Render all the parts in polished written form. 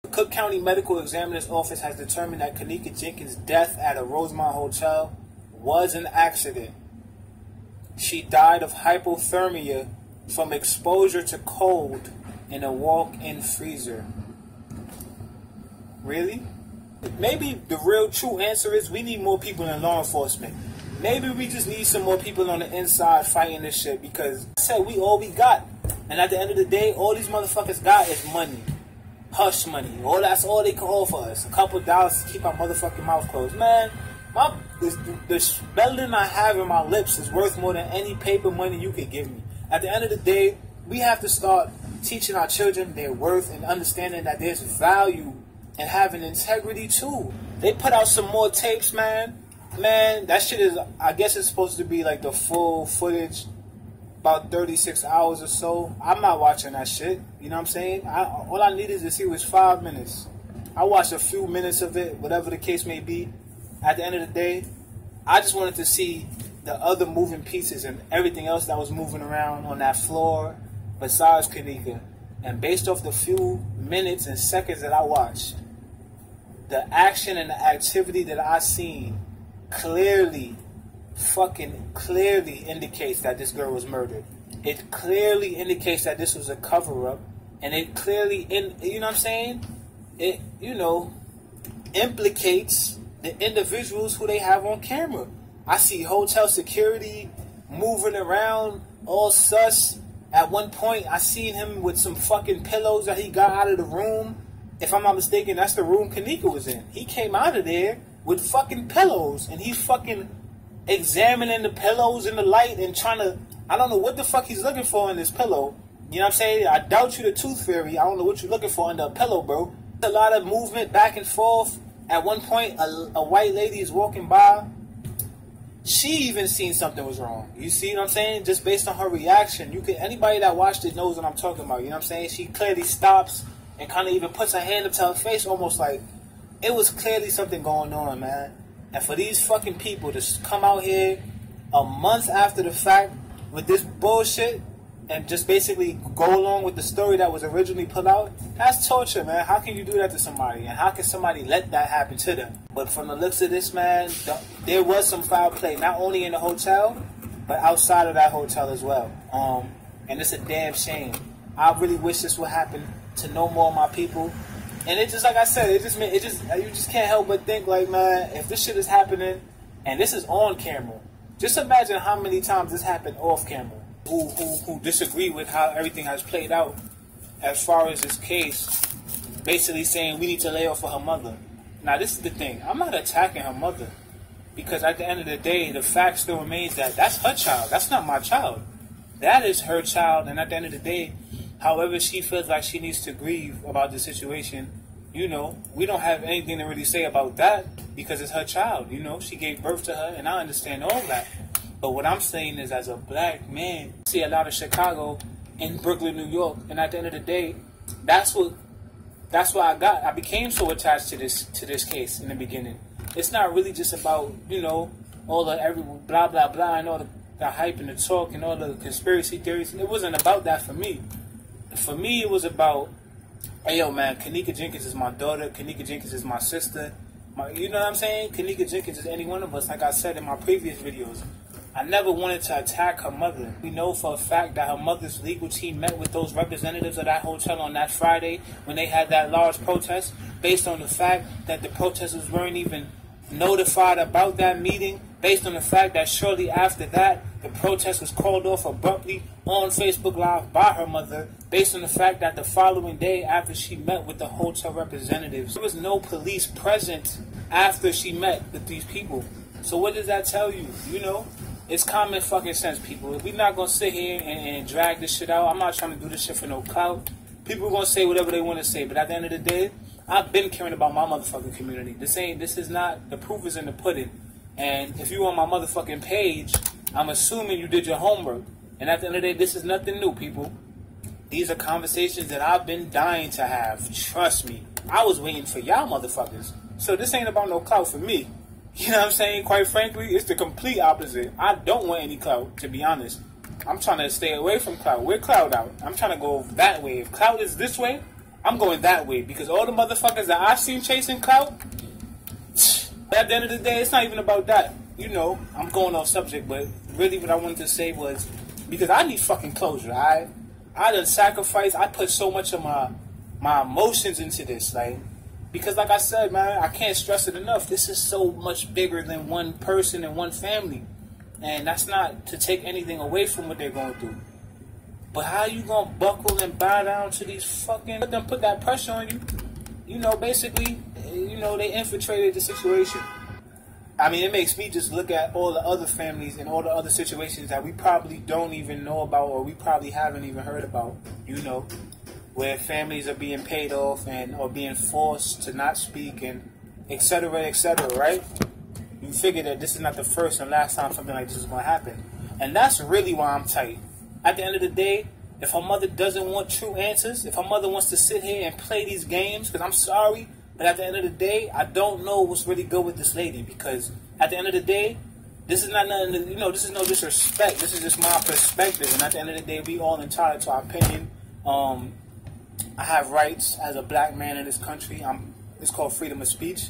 The Cook County Medical Examiner's Office has determined that Kenneka Jenkins' death at a Rosemont hotel was an accident. She died of hypothermia from exposure to cold in a walk-in freezer. Really? Maybe the real true answer is we need more people in law enforcement. Maybe we just need some more people on the inside fighting this shit, because I said we all we got. And at the end of the day, all these motherfuckers got is money. Hush money. That's all they can offer us. A couple dollars to keep our motherfucking mouth closed. Man, the spelling I have in my lips is worth more than any paper money you could give me. At the end of the day, we have to start teaching our children their worth and understanding that there's value in having integrity too. They put out some more tapes, man. Man, that shit is, I guess it's supposed to be like the full footage, about 36 hours or so. I'm not watching that shit. You know what I'm saying? All I needed to see was 5 minutes. I watched a few minutes of it, whatever the case may be. At the end of the day, I just wanted to see the other moving pieces and everything else that was moving around on that floor besides Kenneka. And based off the few minutes and seconds that I watched, the action and the activity that I seen clearly, fucking clearly indicates that this girl was murdered. It clearly indicates that this was a cover-up. And it clearly, you know what I'm saying? It, you know, implicates the individuals who they have on camera. I see hotel security moving around, all sus. At one point, I seen him with some fucking pillows that he got out of the room. If I'm not mistaken, that's the room Kenneka was in. He came out of there with fucking pillows, and he's fucking examining the pillows in the light and trying to, I don't know what the fuck he's looking for in this pillow. You know what I'm saying? I doubt you the tooth fairy. I don't know what you're looking for under a pillow, bro. A lot of movement back and forth. At one point, a white lady is walking by. She even seen something was wrong. You see what I'm saying? Just based on her reaction. Anybody that watched it knows what I'm talking about. You know what I'm saying? She clearly stops and kind of even puts her hand up to her face, almost like it was clearly something going on, man. And for these fucking people to come out here a month after the fact with this bullshit and just basically go along with the story that was originally put out, that's torture, man. How can you do that to somebody? And how can somebody let that happen to them? But from the looks of this, man, there was some foul play, not only in the hotel, but outside of that hotel as well. And it's a damn shame. I really wish this would happen to no more of my people. And it just, like I said, you just can't help but think, like, man, if this shit is happening and this is on camera, just imagine how many times this happened off camera. Who disagree with how everything has played out as far as this case, basically saying we need to lay off for her mother. Now, this is the thing. I'm not attacking her mother, because at the end of the day, the fact still remains that that's her child. That's not my child. That is her child, and at the end of the day, however she feels like she needs to grieve about the situation, you know, we don't have anything to really say about that, because it's her child. You know, she gave birth to her, and I understand all that. But what I'm saying is, as a black man, I see a lot of Chicago in Brooklyn, New York, and at the end of the day, that's what I became so attached to this case in the beginning. It's not really just about, you know, all the every blah blah blah and all the hype and the talk and all the conspiracy theories. It wasn't about that for me. For me, it was about, hey yo man, Kenneka Jenkins is my daughter. Kenneka Jenkins is my sister. You know what I'm saying? Kenneka Jenkins is any one of us. Like I said in my previous videos, I never wanted to attack her mother. We know for a fact that her mother's legal team met with those representatives of that hotel on that Friday when they had that large protest, based on the fact that the protesters weren't even notified about that meeting, based on the fact that shortly after that, the protest was called off abruptly on Facebook Live by her mother, based on the fact that the following day after she met with the hotel representatives, there was no police present after she met with these people. So what does that tell you? You know? It's common fucking sense, people. If we're not going to sit here and drag this shit out, I'm not trying to do this shit for no clout. People are going to say whatever they want to say, but at the end of the day, I've been caring about my motherfucking community. This is not, the proof is in the pudding. And if you on my motherfucking page, I'm assuming you did your homework. And at the end of the day, this is nothing new, people. These are conversations that I've been dying to have. Trust me. I was waiting for y'all motherfuckers. So this ain't about no clout for me. You know what I'm saying? Quite frankly, it's the complete opposite. I don't want any clout, to be honest. I'm trying to stay away from clout. We're clout out. I'm trying to go that way. If clout is this way, I'm going that way because all the motherfuckers that I've seen chasing clout, at the end of the day, it's not even about that. You know, I'm going off subject, but really what I wanted to say was because I need fucking closure. I done sacrificed. I put so much of my emotions into this, like, because like I said, man, I can't stress it enough. This is so much bigger than one person and one family, and that's not to take anything away from what they're going through. But how you gonna buckle and bow down to these fucking, let them put that pressure on you? You know, basically, you know, they infiltrated the situation. I mean, it makes me just look at all the other families and all the other situations that we probably don't even know about or we probably haven't even heard about, you know, where families are being paid off and or being forced to not speak and et cetera, right? You figure that this is not the first and last time something like this is going to happen. And that's really why I'm tight. At the end of the day, if her mother doesn't want true answers, if her mother wants to sit here and play these games, because I'm sorry, but at the end of the day, I don't know what's really good with this lady, because at the end of the day, this is not nothing, you know, this is no disrespect. This is just my perspective, and at the end of the day, we all entitled to our opinion. I have rights as a black man in this country. It's called freedom of speech.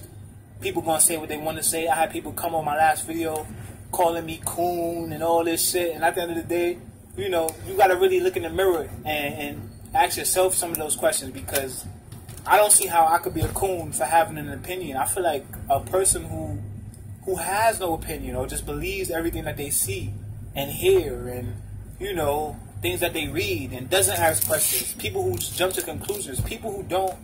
People gonna say what they want to say. I had people come on my last video calling me coon and all this shit, and at the end of the day, you know, you gotta really look in the mirror and ask yourself some of those questions, because I don't see how I could be a coon for having an opinion. I feel like a person who has no opinion or just believes everything that they see and hear and, you know, things that they read and doesn't ask questions, people who jump to conclusions, people who don't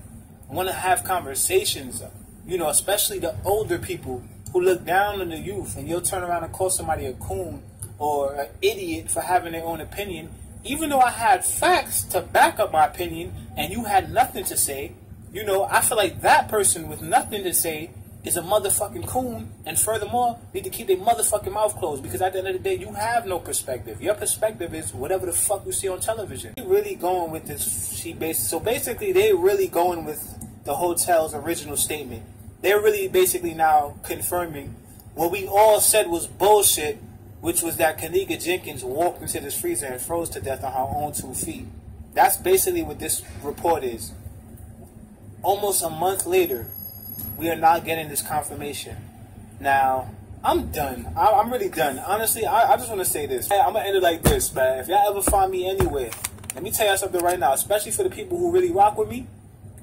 want to have conversations, you know, especially the older people who look down on the youth, and you'll turn around and call somebody a coon or an idiot for having their own opinion, even though I had facts to back up my opinion and you had nothing to say. You know, I feel like that person with nothing to say is a motherfucking coon, and furthermore, need to keep their motherfucking mouth closed, because at the end of the day, you have no perspective. Your perspective is whatever the fuck you see on television. They're really going with this, so basically, they're really going with the hotel's original statement. They're really basically now confirming what we all said was bullshit, which was that Kenneka Jenkins walked into this freezer and froze to death on her own 2 feet. That's basically what this report is. Almost a month later, we are not getting this confirmation. Now, I'm done. I'm really done. Honestly, I just want to say this. I'm going to end it like this, man. If y'all ever find me anywhere, let me tell y'all something right now, especially for the people who really rock with me,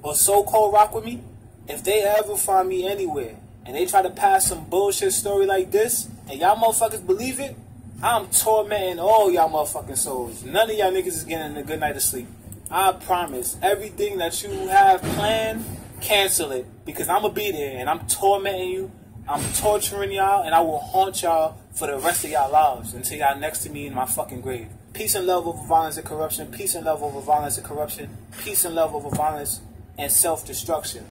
or so-called rock with me. If they ever find me anywhere, and they try to pass some bullshit story like this, and y'all motherfuckers believe it, I'm tormenting all y'all motherfucking souls. None of y'all niggas is getting a good night of sleep. I promise. Everything that you have planned, cancel it, because I'm going to be there, and I'm tormenting you, I'm torturing y'all, and I will haunt y'all for the rest of y'all lives until y'all next to me in my fucking grave. Peace and love over violence and corruption. Peace and love over violence and corruption. Peace and love over violence and self-destruction.